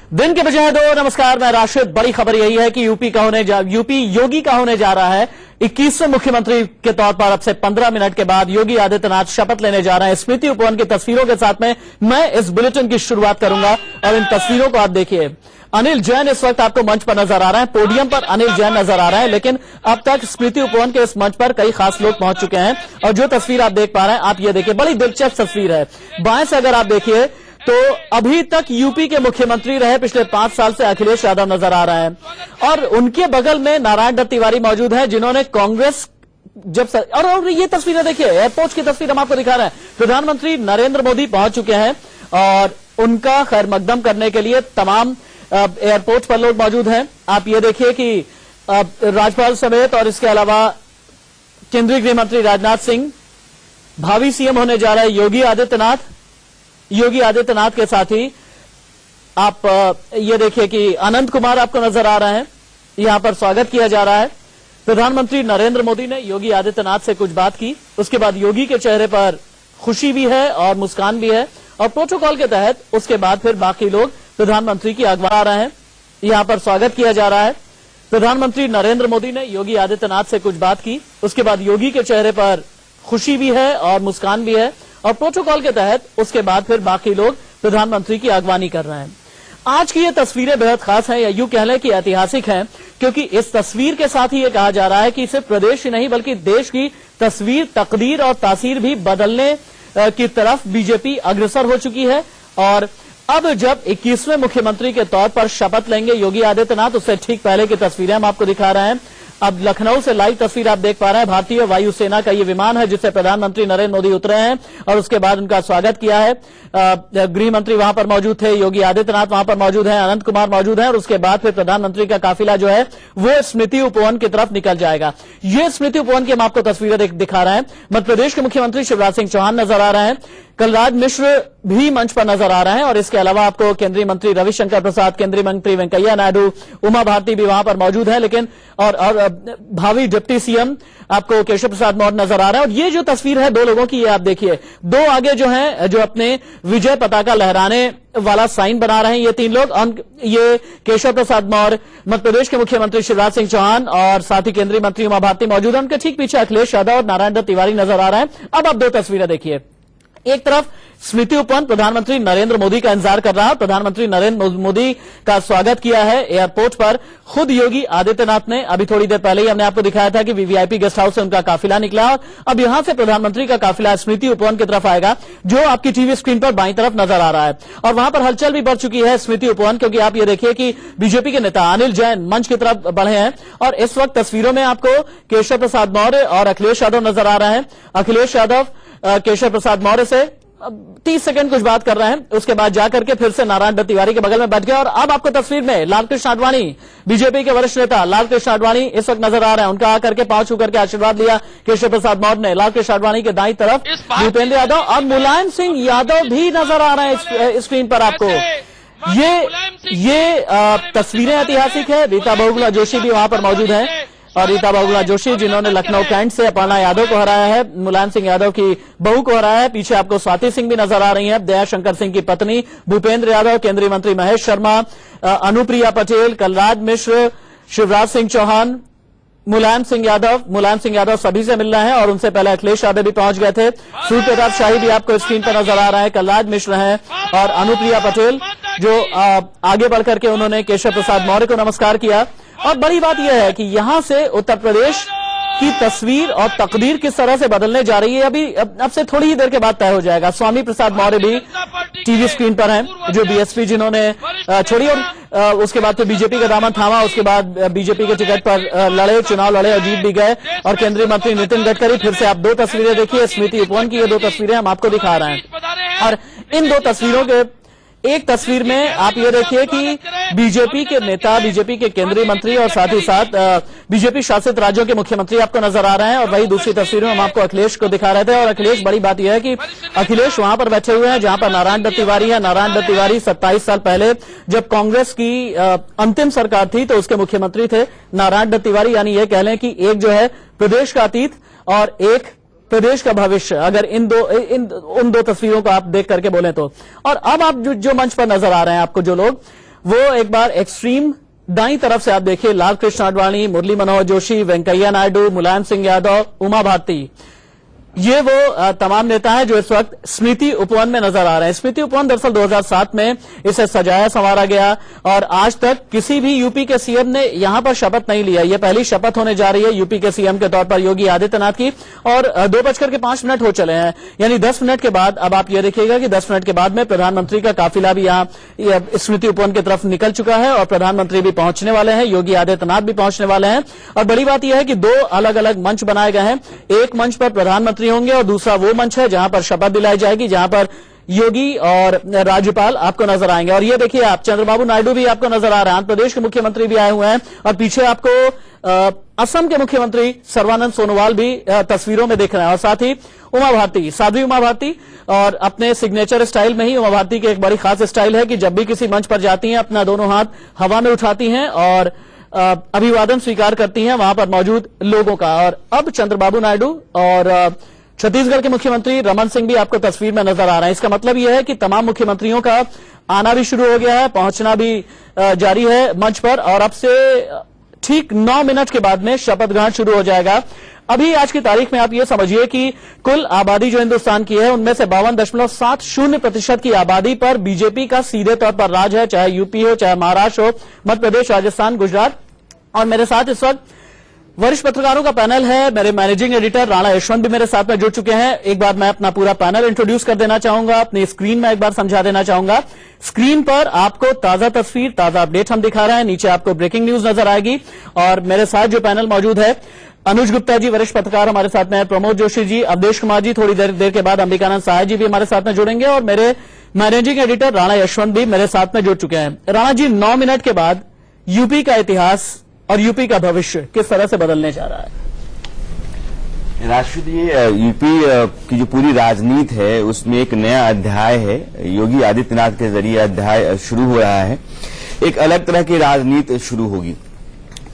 दिन के बजाय दो। नमस्कार, मैं राशिद। बड़ी खबर यही है कि यूपी योगी का होने जा रहा है 21वें मुख्यमंत्री के तौर पर। अब से 15 मिनट के बाद योगी आदित्यनाथ शपथ लेने जा रहे हैं। स्मृति उपवन की तस्वीरों के साथ में मैं इस बुलेटिन की शुरुआत करूंगा और इन तस्वीरों को आप देखिए। अनिल जैन इस वक्त आपको मंच पर नजर आ रहे हैं, पोडियम पर अनिल जैन नजर आ रहे हैं, लेकिन अब तक स्मृति उपवन के इस मंच पर कई खास लोग पहुंच चुके हैं और जो तस्वीर आप देख पा रहे हैं, आप ये देखिए, बड़ी दिलचस्प तस्वीर है। बाएं से अगर आप देखिए तो अभी तक यूपी के मुख्यमंत्री रहे पिछले 5 साल से अखिलेश यादव नजर आ रहे हैं और उनके बगल में नारायण दत्त तिवारी मौजूद है, जिन्होंने कांग्रेस और ये तस्वीरें देखिए, एयरपोर्ट की तस्वीर हम आपको दिखा रहे हैं। प्रधानमंत्री नरेंद्र मोदी पहुंच चुके हैं और उनका खैर मकदम करने के लिए तमाम एयरपोर्ट पर लोग मौजूद हैं। आप ये देखिए कि राज्यपाल समेत और इसके अलावा केंद्रीय गृह मंत्री राजनाथ सिंह, भावी सीएम होने जा रहे योगी आदित्यनाथ के साथ ही आप ये देखिए कि अनंत कुमार आपको नजर आ रहे हैं। यहां पर स्वागत किया जा रहा है। प्रधानमंत्री नरेंद्र मोदी ने योगी आदित्यनाथ से कुछ बात की, उसके बाद योगी के चेहरे पर खुशी भी है और मुस्कान भी है और प्रोटोकॉल के तहत उसके बाद फिर बाकी लोग प्रधानमंत्री की अगवा आ रहे हैं। यहां पर स्वागत किया जा रहा है। प्रधानमंत्री नरेंद्र मोदी ने योगी आदित्यनाथ से कुछ बात की, उसके बाद योगी के चेहरे पर खुशी भी है और मुस्कान भी है और प्रोटोकॉल के तहत उसके बाद फिर बाकी लोग प्रधानमंत्री की अगवानी कर रहे हैं। आज की ये तस्वीरें बेहद खास हैं या यूं कह लें कि ऐतिहासिक हैं, क्योंकि इस तस्वीर के साथ ही ये कहा जा रहा है कि सिर्फ प्रदेश ही नहीं बल्कि देश की तस्वीर, तकदीर और तासीर भी बदलने की तरफ बीजेपी अग्रसर हो चुकी है। और अब जब 21वें मुख्यमंत्री के तौर पर शपथ लेंगे योगी आदित्यनाथ, उससे ठीक पहले की तस्वीरें हम आपको दिखा रहे हैं। अब लखनऊ से लाइव तस्वीर आप देख पा रहे हैं। भारतीय वायुसेना का ये विमान है जिससे प्रधानमंत्री नरेंद्र मोदी उतरे हैं और उसके बाद उनका स्वागत किया है। गृह मंत्री वहां पर मौजूद थे, योगी आदित्यनाथ वहां पर मौजूद हैं, अनंत कुमार मौजूद हैं और उसके बाद फिर प्रधानमंत्री का काफिला जो है वो स्मृति उपवन की तरफ निकल जाएगा। ये स्मृति उपवन की हम आपको तस्वीरें दिखा रहे हैं। मध्य प्रदेश के मुख्यमंत्री शिवराज सिंह चौहान नजर आ रहे हैं, कलराज मिश्र भी मंच पर नजर आ रहे हैं और इसके अलावा आपको केंद्रीय मंत्री रविशंकर प्रसाद, केंद्रीय मंत्री वेंकैया नायडू, उमा भारती भी वहां पर मौजूद है, लेकिन और भावी डिप्टी सीएम आपको केशव प्रसाद मौर्य नजर आ रहे हैं। और ये जो तस्वीर है दो लोगों की, ये आप देखिए, दो आगे जो है जो अपने विजय पताका लहराने वाला साइन बना रहे हैं ये 3 लोग। ये केशव प्रसाद मौर्य, मध्य प्रदेश के मुख्यमंत्री शिवराज सिंह चौहान और साथ ही केंद्रीय मंत्री उमा भारती मौजूद है। उनके ठीक पीछे अखिलेश यादव और नारायण दत्त तिवारी नजर आ रहे हैं। अब आप 2 तस्वीरें देखिए। एक तरफ स्मृति उपवन प्रधानमंत्री नरेंद्र मोदी का इंतजार कर रहा है। प्रधानमंत्री नरेंद्र मोदी का स्वागत किया है एयरपोर्ट पर खुद योगी आदित्यनाथ ने। अभी थोड़ी देर पहले ही हमने आपको दिखाया था कि वीवीआईपी गेस्ट हाउस से उनका काफिला निकला और अब यहां से प्रधानमंत्री का काफिला स्मृति उपवन की तरफ आएगा, जो आपकी टीवी स्क्रीन पर बाईं तरफ नजर आ रहा है। और वहां पर हलचल भी बढ़ चुकी है स्मृति उपवन, क्योंकि आप ये देखिए कि बीजेपी के नेता अनिल जैन मंच की तरफ बढ़े हैं और इस वक्त तस्वीरों में आपको केशव प्रसाद मौर्य और अखिलेश यादव नजर आ रहे हैं। अखिलेश यादव केशव प्रसाद मौर्य से 30 सेकंड कुछ बात कर रहे हैं, उसके बाद जाकर के फिर से नारायण दत्त तिवारी के बगल में बैठ गए। और अब आपको तस्वीर में लालकृष्ण आडवाणी, बीजेपी के वरिष्ठ नेता लालकृष्ण आडवाणी इस वक्त नजर आ रहे हैं। उनका आकर के पांव छू करके आशीर्वाद लिया केशव प्रसाद मौर्य ने। लालकृष्ण आडवाणी के दाईं तरफ भूपेंद्र यादव और मुलायम सिंह यादव भी नजर आ रहे हैं स्क्रीन पर आपको। ये तस्वीरें ऐतिहासिक है। रीता बहुगुणा जोशी भी वहां पर मौजूद हैं और रीता बहुगुणा जोशी जिन्होंने लखनऊ कैंट से अपर्णा यादव को हराया है, मुलायम सिंह यादव की बहू को हराया है। पीछे आपको स्वाति सिंह भी नजर आ रही हैं, दया शंकर सिंह की पत्नी, भूपेंद्र यादव, केंद्रीय मंत्री महेश शर्मा, अनुप्रिया पटेल, कलराज मिश्र, शिवराज सिंह चौहान, मुलायम सिंह यादव सभी से मिल रहे हैं और उनसे पहले अखिलेश यादव भी पहुंच गए थे। सूर्य प्रताप शाही भी आपको स्क्रीन पर नजर आ रहा है, कलराज मिश्र हैं और अनुप्रिया पटेल जो आगे बढ़कर के उन्होंने केशव प्रसाद मौर्य को नमस्कार किया। और बड़ी बात यह है कि यहां से उत्तर प्रदेश की तस्वीर और तकदीर किस तरह से बदलने जा रही है अभी अब से थोड़ी ही देर के बाद तय हो जाएगा। स्वामी प्रसाद मौर्य भी टीवी स्क्रीन पर हैं, जो बीएसपी जिन्होंने छोड़ी और उसके बाद फिर बीजेपी का दामन थामा, उसके बाद बीजेपी के टिकट पर चुनाव लड़े और जीत भी गए। और केंद्रीय मंत्री नितिन गडकरी, फिर से आप 2 तस्वीरें देखिए स्मृति उपवन की, ये 2 तस्वीरें हम आपको दिखा रहे हैं। और इन 2 तस्वीरों के एक तस्वीर में आप ये देखिए कि बीजेपी के नेता, बीजेपी के केंद्रीय मंत्री और साथ ही साथ बीजेपी शासित राज्यों के मुख्यमंत्री आपको नजर आ रहे हैं। और वही दूसरी तस्वीर में हम आपको अखिलेश को दिखा रहे थे। और अखिलेश, बड़ी बात यह है कि अखिलेश वहां पर बैठे हुए हैं जहां पर नारायण दत्त तिवारी है। नारायण दत्त तिवारी 27 साल पहले जब कांग्रेस की अंतिम सरकार थी तो उसके मुख्यमंत्री थे नारायण दत्त तिवारी। यानी ये कह लें कि एक जो है प्रदेश का अतीत और एक प्रदेश का भविष्य, अगर उन दो तस्वीरों को आप देख करके बोलें तो। और अब आप जो मंच पर नजर आ रहे हैं आपको जो लोग, वो एक बार एक्सट्रीम दाईं तरफ से आप देखिए, लाल कृष्ण आडवाणी, मुरली मनोहर जोशी, वेंकैया नायडू, मुलायम सिंह यादव, उमा भारती, ये वो तमाम नेता हैं जो इस वक्त स्मृति उपवन में नजर आ रहे हैं। स्मृति उपवन दरअसल 2007 में इसे सजाया संवारा गया और आज तक किसी भी यूपी के सीएम ने यहां पर शपथ नहीं लिया। ये पहली शपथ होने जा रही है यूपी के सीएम के तौर पर योगी आदित्यनाथ की। और 2:05 हो चले हैं, यानी 10 मिनट के बाद अब आप ये देखिएगा कि 10 मिनट के बाद में प्रधानमंत्री का काफिला भी यहां स्मृति उपवन की तरफ निकल चुका है और प्रधानमंत्री भी पहुंचने वाले हैं, योगी आदित्यनाथ भी पहुंचने वाले हैं। और बड़ी बात यह है कि 2 अलग अलग मंच बनाए गए हैं। एक मंच पर प्रधानमंत्री होंगे और दूसरा वो मंच है जहां पर शपथ दिलाई जाएगी, जहां पर योगी और राज्यपाल आपको नजर आएंगे। और ये देखिए आप, चंद्रबाबू नायडू भी आपको नजर आ रहे हैं, आंध्र प्रदेश के मुख्यमंत्री भी आए हुए हैं और पीछे आपको असम के मुख्यमंत्री सर्बानंद सोनोवाल भी तस्वीरों में दिख रहे हैं। और साथ ही उमा भारती, साध्वी उमा भारती, और अपने सिग्नेचर स्टाइल में ही उमा भारती की एक बड़ी खास स्टाइल है कि जब भी किसी मंच पर जाती हैं अपना दोनों हाथ हवा में उठाती हैं और अभिवादन स्वीकार करती हैं वहां पर मौजूद लोगों का। और अब चंद्रबाबू नायडू और छत्तीसगढ़ के मुख्यमंत्री रमन सिंह भी आपको तस्वीर में नजर आ रहे हैं। इसका मतलब यह है कि तमाम मुख्यमंत्रियों का आना भी शुरू हो गया है, पहुंचना भी जारी है मंच पर और अब से ठीक 9 मिनट के बाद में शपथ ग्रहण शुरू हो जाएगा। अभी आज की तारीख में आप ये समझिए कि कुल आबादी जो हिंदुस्तान की है उनमें से 52.70% की आबादी पर बीजेपी का सीधे तौर पर राज है, चाहे यूपी हो, चाहे महाराष्ट्र हो, मध्य प्रदेश, राजस्थान, गुजरात। और मेरे साथ इस वक्त वरिष्ठ पत्रकारों का पैनल है। मेरे मैनेजिंग एडिटर राणा यशवंत भी मेरे साथ में जुड़ चुके हैं। एक बार मैं अपना पूरा पैनल इंट्रोड्यूस कर देना चाहूंगा, अपनी स्क्रीन में एक बार समझा देना चाहूंगा। स्क्रीन पर आपको ताजा तस्वीर, ताजा अपडेट हम दिखा रहे हैं, नीचे आपको ब्रेकिंग न्यूज नजर आएगी। और मेरे साथ जो पैनल मौजूद है, अनुज गुप्ता जी वरिष्ठ पत्रकार हमारे साथ में है, प्रमोद जोशी जी, अवधेश कुमार जी, थोड़ी देर के बाद अंबिकानंद सहाय जी भी हमारे साथ में जुड़ेंगे और मेरे मैनेजिंग एडिटर राणा यशवंत भी मेरे साथ में जुड़ चुके हैं। राणा जी, 9 मिनट के बाद यूपी का इतिहास और यूपी का भविष्य किस तरह से बदलने जा रहा है? राष्ट्र, ये यूपी की जो पूरी राजनीति है उसमें एक नया अध्याय है। योगी आदित्यनाथ के जरिए अध्याय शुरू हो रहा है। एक अलग तरह की राजनीति शुरू होगी।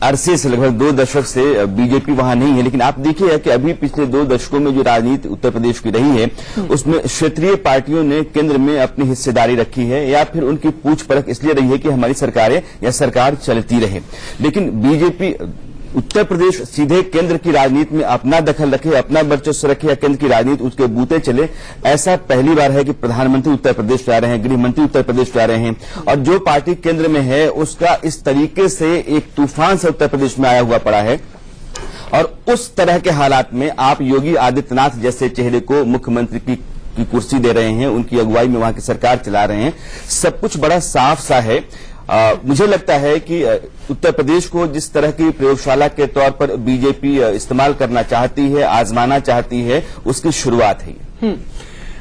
अरसे से लगभग 2 दशक से बीजेपी वहां नहीं है, लेकिन आप देखिए कि अभी पिछले 2 दशकों में जो राजनीति उत्तर प्रदेश की रही है उसमें क्षेत्रीय पार्टियों ने केंद्र में अपनी हिस्सेदारी रखी है या फिर उनकी पूछ परख इसलिए रही है कि हमारी सरकारें या सरकार चलती रहे। लेकिन बीजेपी उत्तर प्रदेश सीधे केंद्र की राजनीति में अपना दखल रखे, अपना वर्चस्व रखे या केंद्र की राजनीति उसके बूते चले, ऐसा पहली बार है कि प्रधानमंत्री उत्तर प्रदेश से आ रहे हैं, गृह मंत्री उत्तर प्रदेश से आ रहे हैं और जो पार्टी केंद्र में है उसका इस तरीके से एक तूफान से उत्तर प्रदेश में आया हुआ पड़ा है। और उस तरह के हालात में आप योगी आदित्यनाथ जैसे चेहरे को मुख्यमंत्री की कुर्सी दे रहे हैं, उनकी अगुवाई में वहां की सरकार चला रहे हैं, सब कुछ बड़ा साफ सा है। मुझे लगता है कि उत्तर प्रदेश को जिस तरह की प्रयोगशाला के तौर पर बीजेपी इस्तेमाल करना चाहती है, आजमाना चाहती है, उसकी शुरुआत है।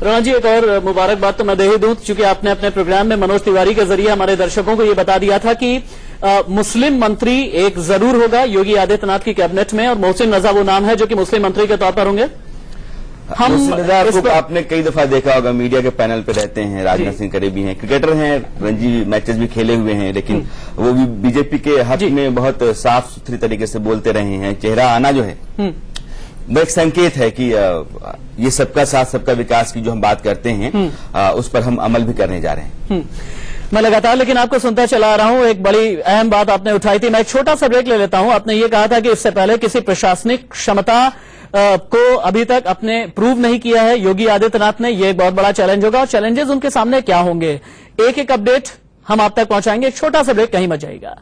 राणा जी, एक और मुबारकबाद तो मैं दे ही दूं, क्योंकि आपने अपने प्रोग्राम में मनोज तिवारी के जरिए हमारे दर्शकों को ये बता दिया था कि मुस्लिम मंत्री एक जरूर होगा योगी आदित्यनाथ की कैबिनेट में और मोहसिन रजा वो नाम है जो कि मुस्लिम मंत्री के तौर पर होंगे। हम आपने कई दफा देखा होगा, मीडिया के पैनल पे रहते हैं, राजनाथ सिंह करीबी हैं, क्रिकेटर हैं, रणजी मैचेस भी खेले हुए हैं, लेकिन वो भी बीजेपी के हक में बहुत साफ सुथरी तरीके से बोलते रहे हैं। चेहरा आना जो है वो एक संकेत है कि ये सबका साथ सबका विकास की जो हम बात करते हैं उस पर हम अमल भी करने जा रहे हैं। मैं लगातार लेकिन आपको सुनता चला आ रहा हूं, एक बड़ी अहम बात आपने उठाई थी। मैं एक छोटा सा ब्रेक ले लेता हूं। आपने ये कहा था कि इससे पहले किसी प्रशासनिक क्षमता को अभी तक अपने प्रूव नहीं किया है योगी आदित्यनाथ ने। ये एक बहुत बड़ा चैलेंज होगा और चैलेंजेस उनके सामने क्या होंगे, एक एक अपडेट हम आप तक पहुंचाएंगे। एक छोटा सा ब्रेक, कहीं मत जाइएगा।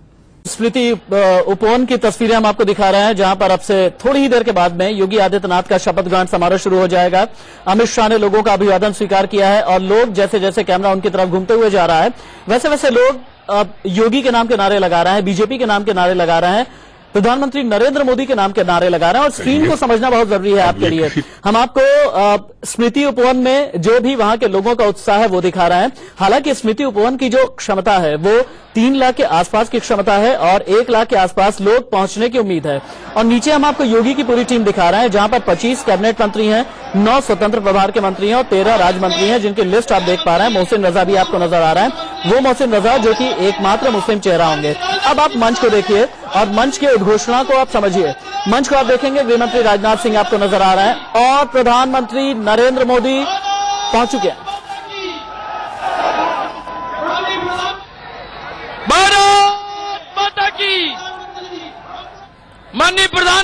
स्मृति उपवन की तस्वीरें हम आपको दिखा रहे हैं, जहां पर अब से थोड़ी ही देर के बाद में योगी आदित्यनाथ का शपथ ग्रहण समारोह शुरू हो जाएगा। अमित शाह ने लोगों का अभिवादन स्वीकार किया है और लोग जैसे जैसे कैमरा उनकी तरफ घूमते हुए जा रहा है वैसे वैसे लोग योगी के नाम के नारे लगा रहे हैं, बीजेपी के नाम के नारे लगा रहे हैं, प्रधानमंत्री नरेंद्र मोदी के नाम के नारे लगा रहे हैं। और स्क्रीन को समझना बहुत जरूरी है आपके लिए। हम आपको स्मृति उपवन में जो भी वहां के लोगों का उत्साह है वो दिखा रहे हैं। हालांकि स्मृति उपवन की जो क्षमता है वो 3 लाख के आसपास की क्षमता है और 1 लाख के आसपास लोग पहुंचने की उम्मीद है। और नीचे हम आपको योगी की पूरी टीम दिखा रहे हैं, जहां पर 25 कैबिनेट मंत्री हैं, 9 स्वतंत्र प्रभार के मंत्री हैं और 13 राज्य मंत्री हैं, जिनकी लिस्ट आप देख पा रहे हैं। मोहसिन रजा भी आपको नजर आ रहा है, वो मोहसिन रजा जो कि एकमात्र मुस्लिम चेहरा होंगे। अब आप मंच को देखिए और मंच के उद्घोषणा को आप समझिए। मंच को आप देखेंगे, गृहमंत्री राजनाथ सिंह आपको नजर आ रहे हैं और प्रधानमंत्री नरेंद्र मोदी पहुंच चुके हैं।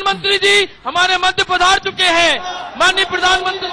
प्रधानमंत्री जी हमारे मध्य पधार चुके हैं। माननीय प्रधानमंत्री